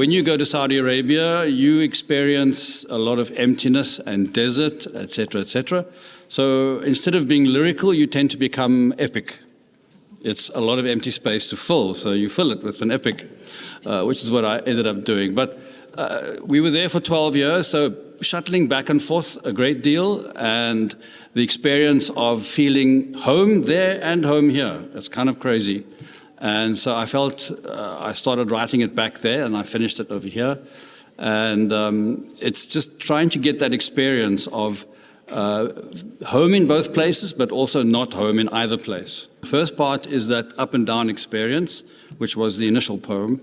when you go to Saudi Arabia, you experience a lot of emptiness and desert, etc., etc. So instead of being lyrical, you tend to become epic. It's a lot of empty space to fill, so you fill it with an epic, which is what I ended up doing. But we were there for 12 years, so shuttling back and forth a great deal, and the experience of feeling home there and home here. It's kind of crazy. And so I felt, I started writing it back there, and I finished it over here. And it's just trying to get that experience of home in both places, but also not home in either place. The first part is that up and down experience, which was the initial poem.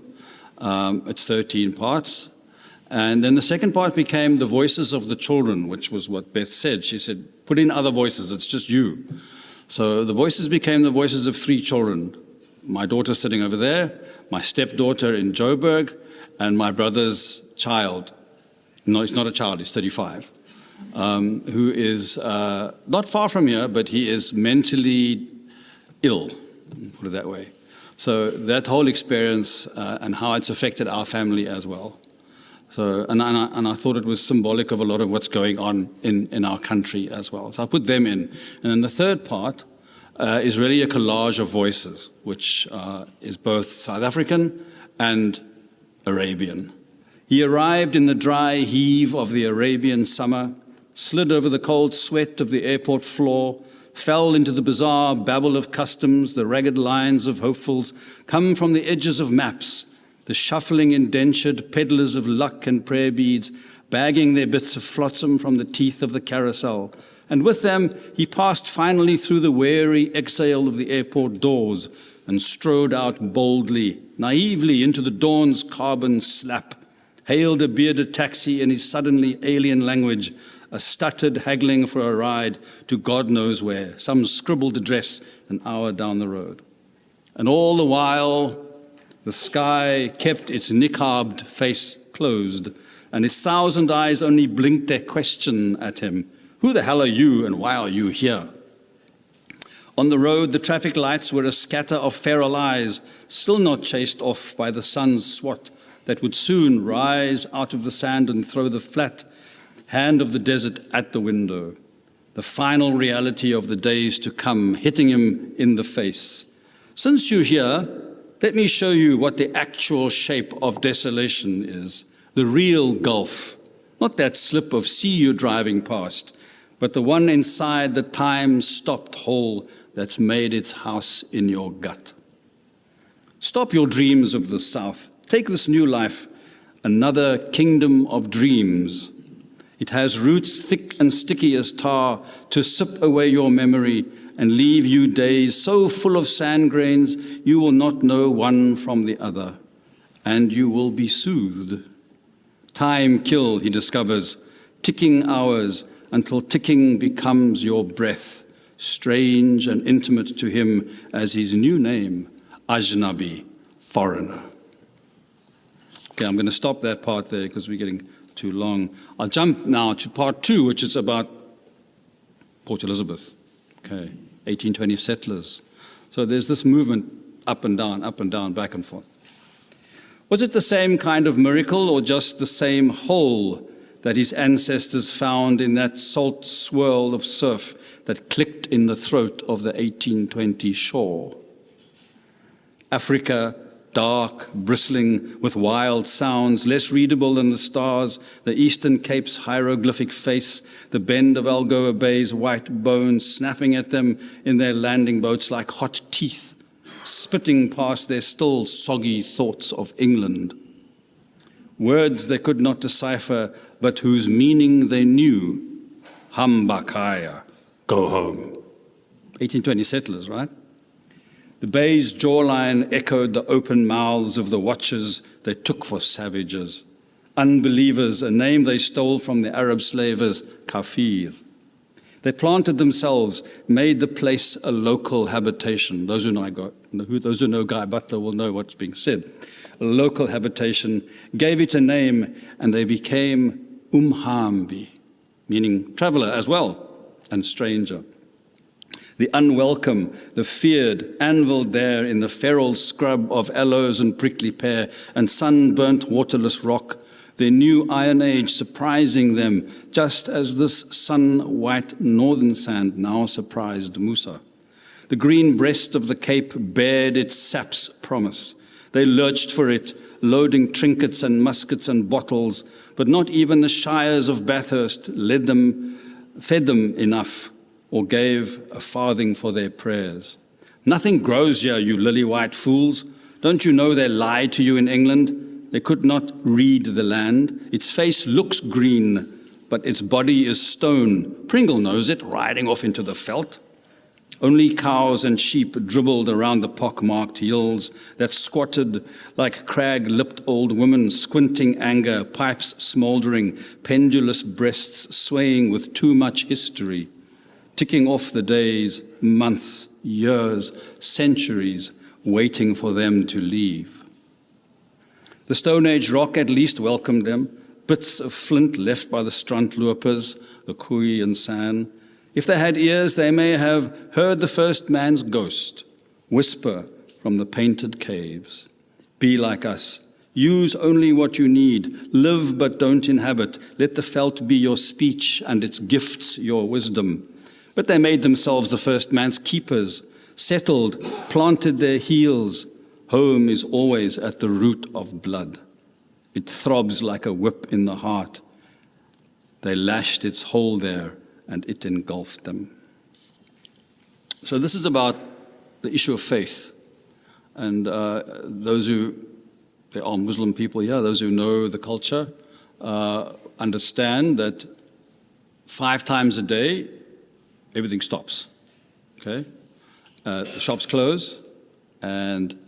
It's 13 parts. And then the second part became the voices of the children, which was what Beth said. She said, put in other voices, it's just you. So the voices became the voices of 3 children. My daughter sitting over there, my stepdaughter in Joburg, and my brother's child. No, he's not a child, he's 35. Who is not far from here, but he is mentally ill, put it that way. So that whole experience and how it's affected our family as well. So, and I thought it was symbolic of a lot of what's going on in our country as well. So I put them in. And then the third part is really a collage of voices, which is both South African and Arabian. He arrived in the dry heave of the Arabian summer, slid over the cold sweat of the airport floor, fell into the bizarre babble of customs, the ragged lines of hopefuls, come from the edges of maps, the shuffling indentured peddlers of luck and prayer beads, bagging their bits of flotsam from the teeth of the carousel. And with them, he passed finally through the weary exhale of the airport doors and strode out boldly, naively into the dawn's carbon slap, hailed a bearded taxi in his suddenly alien language, a stuttered haggling for a ride to God knows where, some scribbled address an hour down the road. And all the while, the sky kept its niqabbed face closed, and its 1,000 eyes only blinked their question at him. Who the hell are you, and why are you here? On the road, the traffic lights were a scatter of feral eyes, still not chased off by the sun's swat that would soon rise out of the sand and throw the flat hand of the desert at the window. The final reality of the days to come hitting him in the face. Since you're here, let me show you what the actual shape of desolation is. The real gulf, not that slip of sea you're driving past, but the one inside the time-stopped hole that's made its house in your gut. Stop your dreams of the South. Take this new life, another kingdom of dreams. It has roots thick and sticky as tar to sip away your memory and leave you days so full of sand grains you will not know one from the other, and you will be soothed. Time kill, he discovers, ticking hours until ticking becomes your breath, strange and intimate to him as his new name, Ajnabi, foreigner. Okay, I'm going to stop that part there because we're getting too long. I'll jump now to part 2, which is about Port Elizabeth. Okay, 1820 settlers. So there's this movement up and down, back and forth. Was it the same kind of miracle or just the same hole that his ancestors found in that salt swirl of surf that clicked in the throat of the 1820 shore? Africa, dark, bristling with wild sounds, less readable than the stars, the Eastern Cape's hieroglyphic face, the bend of Algoa Bay's white bones snapping at them in their landing boats like hot teeth, spitting past their still soggy thoughts of England. Words they could not decipher, but whose meaning they knew. Hambakaya, go home. 1820 settlers, right? The bay's jawline echoed the open mouths of the watchers they took for savages. Unbelievers, a name they stole from the Arab slavers, kafir. They planted themselves, made the place a local habitation. Those who know Guy Butler will know what's being said. A local habitation, gave it a name, and they became Umhambi, meaning traveler as well, and stranger. The unwelcome, the feared, anviled there in the feral scrub of aloes and prickly pear and sunburnt waterless rock, their new Iron Age surprising them, just as this sun-white northern sand now surprised Musa. The green breast of the cape bared its sap's promise. They lurched for it, loading trinkets and muskets and bottles, but not even the shires of Bathurst fed them enough, or gave a farthing for their prayers. Nothing grows here, you lily-white fools. Don't you know they lied to you in England? They could not read the land. Its face looks green, but its body is stone. Pringle knows it, riding off into the veldt. Only cows and sheep dribbled around the pock-marked hills that squatted like crag-lipped old women, squinting anger, pipes smouldering, pendulous breasts swaying with too much history, ticking off the days, months, years, centuries, waiting for them to leave. The Stone Age rock at least welcomed them, bits of flint left by the strandlopers, the Kui and San. If they had ears, they may have heard the first man's ghost whisper from the painted caves. Be like us. Use only what you need. Live but don't inhabit. Let the veldt be your speech and its gifts your wisdom. But they made themselves the first man's keepers, settled, planted their heels. Home is always at the root of blood. It throbs like a whip in the heart. They lashed its hole there, and it engulfed them. So this is about the issue of faith. And there are Muslim people here, those who know the culture, understand that 5 times a day, everything stops, okay? The shops close, and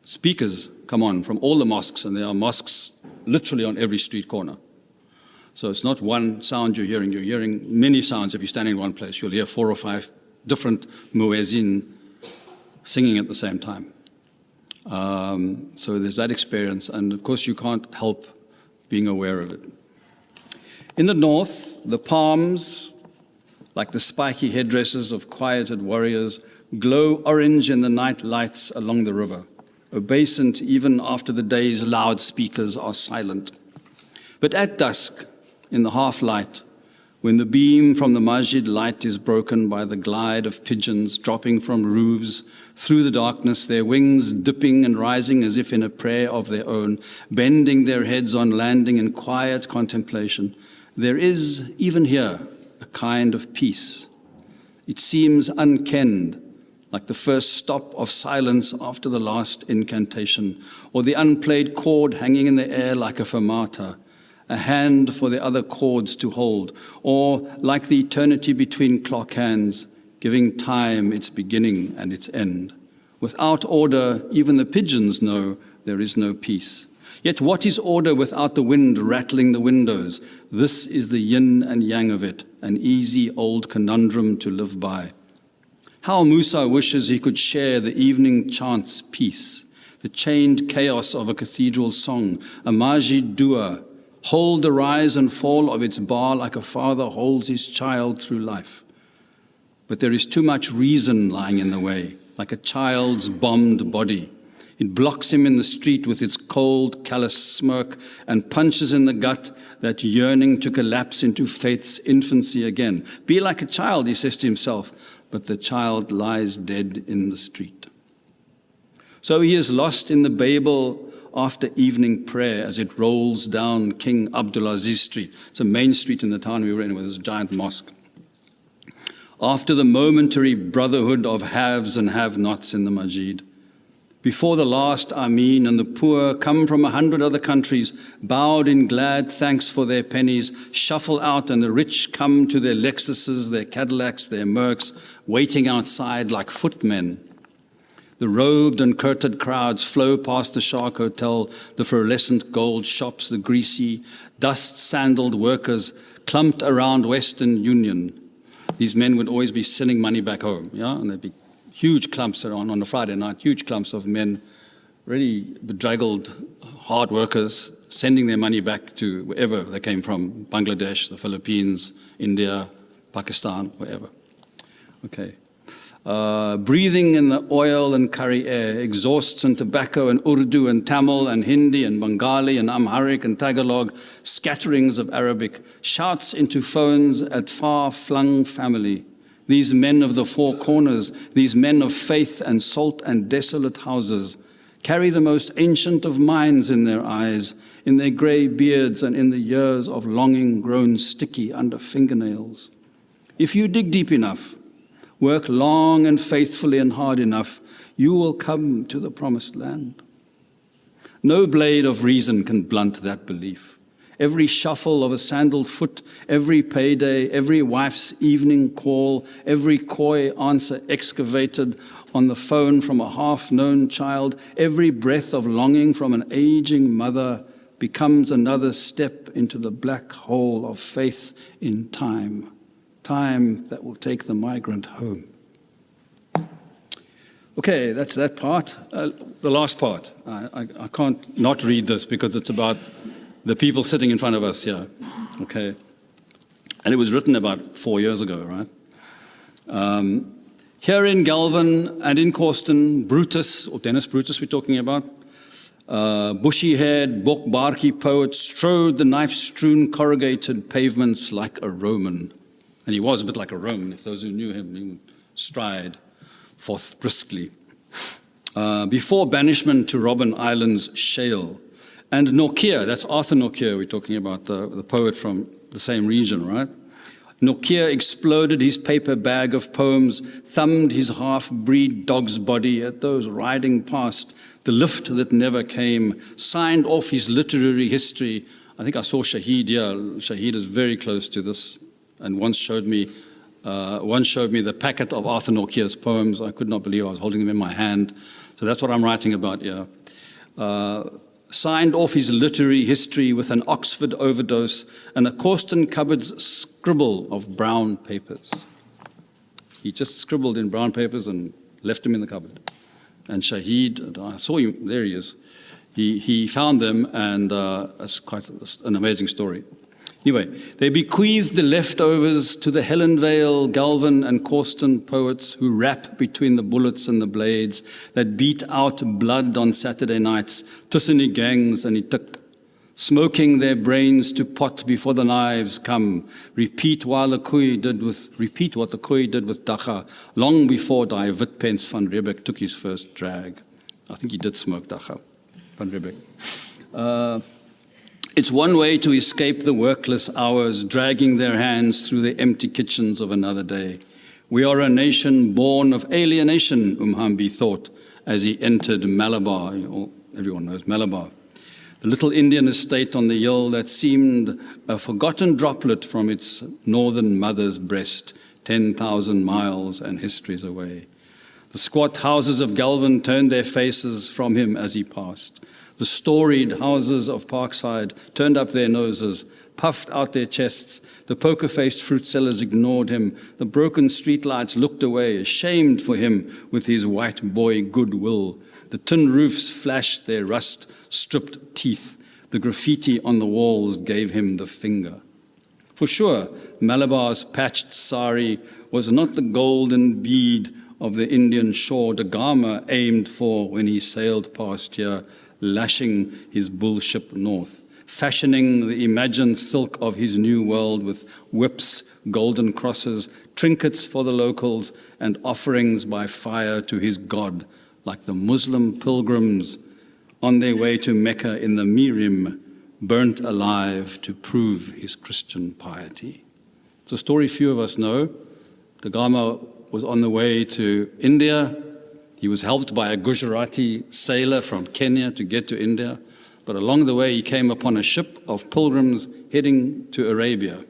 speakers come on from all the mosques, and there are mosques literally on every street corner. So it's not one sound you're hearing many sounds. If you stand in one place, you'll hear 4 or 5 different muezzin singing at the same time. So there's that experience, and of course you can't help being aware of it. In the north, the palms, like the spiky headdresses of quieted warriors, glow orange in the night lights along the river, obeisant even after the day's loudspeakers are silent. But at dusk, in the half-light, when the beam from the masjid light is broken by the glide of pigeons dropping from roofs through the darkness, their wings dipping and rising as if in a prayer of their own, bending their heads on landing in quiet contemplation, there is, even here, a kind of peace. It seems unkenned, like the first stop of silence after the last incantation, or the unplayed chord hanging in the air like a fermata, a hand for the other chords to hold, or like the eternity between clock hands, giving time its beginning and its end. Without order, even the pigeons know there is no peace. Yet what is order without the wind rattling the windows? This is the yin and yang of it, an easy old conundrum to live by. How Musa wishes he could share the evening chant's peace, the chained chaos of a cathedral song, a masjid dua, hold the rise and fall of its bar like a father holds his child through life. But there is too much reason lying in the way, like a child's bombed body. It blocks him in the street with its cold, callous smirk and punches in the gut that yearning to collapse into faith's infancy again. Be like a child, he says to himself, but the child lies dead in the street. So he is lost in the Babel after evening prayer as it rolls down King Abdulaziz Street. It's a main street in the town we were in where there's a giant mosque. After the momentary brotherhood of haves and have-nots in the masjid, before the last Amin and the poor come from 100 other countries, bowed in glad thanks for their pennies, shuffle out, and the rich come to their Lexuses, their Cadillacs, their Mercs, waiting outside like footmen. The robed and curtained crowds flow past the Shark Hotel, the fluorescent gold shops, the greasy, dust-sandaled workers clumped around Western Union. These men would always be sending money back home, yeah? And there'd be huge clumps around on a Friday night, huge clumps of men, really bedraggled, hard workers, sending their money back to wherever they came from, Bangladesh, the Philippines, India, Pakistan, wherever. Okay. Breathing in the oil and curry air, exhausts in tobacco and Urdu and Tamil and Hindi and Bengali and Amharic and Tagalog, scatterings of Arabic, shouts into phones at far-flung family. These men of the four corners, these men of faith and salt and desolate houses, carry the most ancient of minds in their eyes, in their grey beards and in the years of longing grown sticky under fingernails. If you dig deep enough, work long and faithfully and hard enough, you will come to the promised land. No blade of reason can blunt that belief. Every shuffle of a sandaled foot, every payday, every wife's evening call, every coy answer excavated on the phone from a half-known child, every breath of longing from an aging mother becomes another step into the black hole of faith in time. Time that will take the migrant home. Okay, that's that part. The last part. I can't not read this because it's about the people sitting in front of us here. Okay. And it was written about 4 years ago, right? Here in Galvin and in Corsten, Brutus, or Dennis Brutus we're talking about, bushy-haired, bokbarki poet strode the knife-strewn corrugated pavements like a Roman. And he was a bit like a Roman. If those who knew him, he would stride forth briskly. Before banishment to Robben Island's shale. And Nokia, that's Arthur Nokia we're talking about, the poet from the same region, right? Nokia exploded his paper bag of poems, thumbed his half-breed dog's body at those riding past, the lift that never came, signed off his literary history. I think I saw Shahid here. Shahid is very close to this. And once showed me the packet of Arthur Nokia's poems. I could not believe I was holding them in my hand. So that's what I'm writing about here. Signed off his literary history with an Oxford overdose and a Corsten cupboard's scribble of brown papers. He just scribbled in brown papers and left them in the cupboard. And Shahid, I saw him, there he is. He found them, and it's quite an amazing story. Anyway, they bequeathed the leftovers to the Helenvale, Galvin, and Corsten poets who rap between the bullets and the blades that beat out blood on Saturday nights, tussen die gangs and die tik, smoking their brains to pot before the knives come, repeat what the koei did with Dacha, long before die Witpens van Riebeck took his first drag. I think he did smoke Dacha, van Riebeck. It's one way to escape the workless hours, dragging their hands through the empty kitchens of another day. We are a nation born of alienation, Umhambi thought as he entered Malabar. Everyone knows Malabar. The little Indian estate on the hill that seemed a forgotten droplet from its northern mother's breast, 10,000 miles and histories away. The squat houses of Galvin turned their faces from him as he passed. The storied houses of Parkside turned up their noses, puffed out their chests. The poker-faced fruit sellers ignored him. The broken streetlights looked away, ashamed for him with his white boy goodwill. The tin roofs flashed their rust-stripped teeth. The graffiti on the walls gave him the finger. For sure, Malabar's patched sari was not the golden bead of the Indian shore Da Gama aimed for when he sailed past here, lashing his bullship north, fashioning the imagined silk of his new world with whips, golden crosses, trinkets for the locals, and offerings by fire to his God, like the Muslim pilgrims on their way to Mecca in the Mirim, burnt alive to prove his Christian piety. It's a story few of us know. Da Gama was on the way to India. He was helped by a Gujarati sailor from Kenya to get to India, but along the way he came upon a ship of pilgrims heading to Arabia,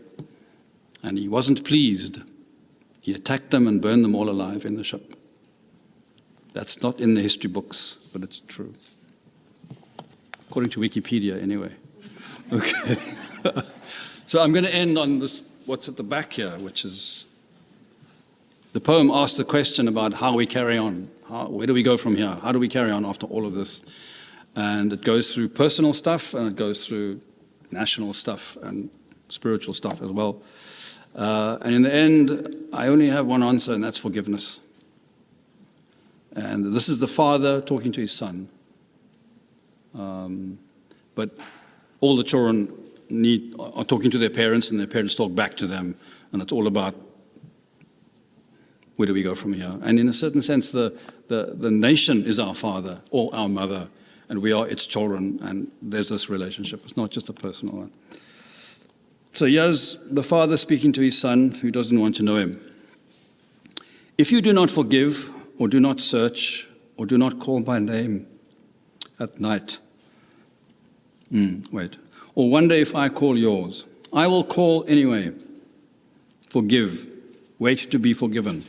and he wasn't pleased. He attacked them and burned them all alive in the ship. That's not in the history books, but it's true. According to Wikipedia, anyway. Okay. So I'm going to end on this, what's at the back here, which is the poem asks the question about how we carry on. Where do we go from here? How do we carry on after all of this? And it goes through personal stuff, and it goes through national stuff and spiritual stuff as well. And in the end, I only have one answer, and that's forgiveness. And this is the father talking to his son. But all the children are talking to their parents, and their parents talk back to them. And it's all about, where do we go from here? And in a certain sense, the nation is our father or our mother, and we are its children, and there's this relationship. It's not just a personal one. So here's the father speaking to his son who doesn't want to know him. If you do not forgive, or do not search, or do not call my name at night, or one day if I call yours, I will call anyway. Forgive. Wait to be forgiven.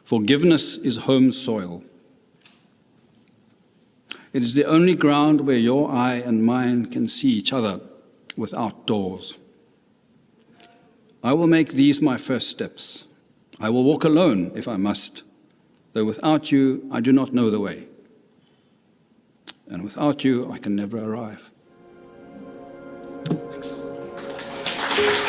Forgiveness is home soil. It is the only ground where your eye and mine can see each other without doors. I will make these my first steps. I will walk alone if I must, though without you I do not know the way. And without you I can never arrive. Thanks.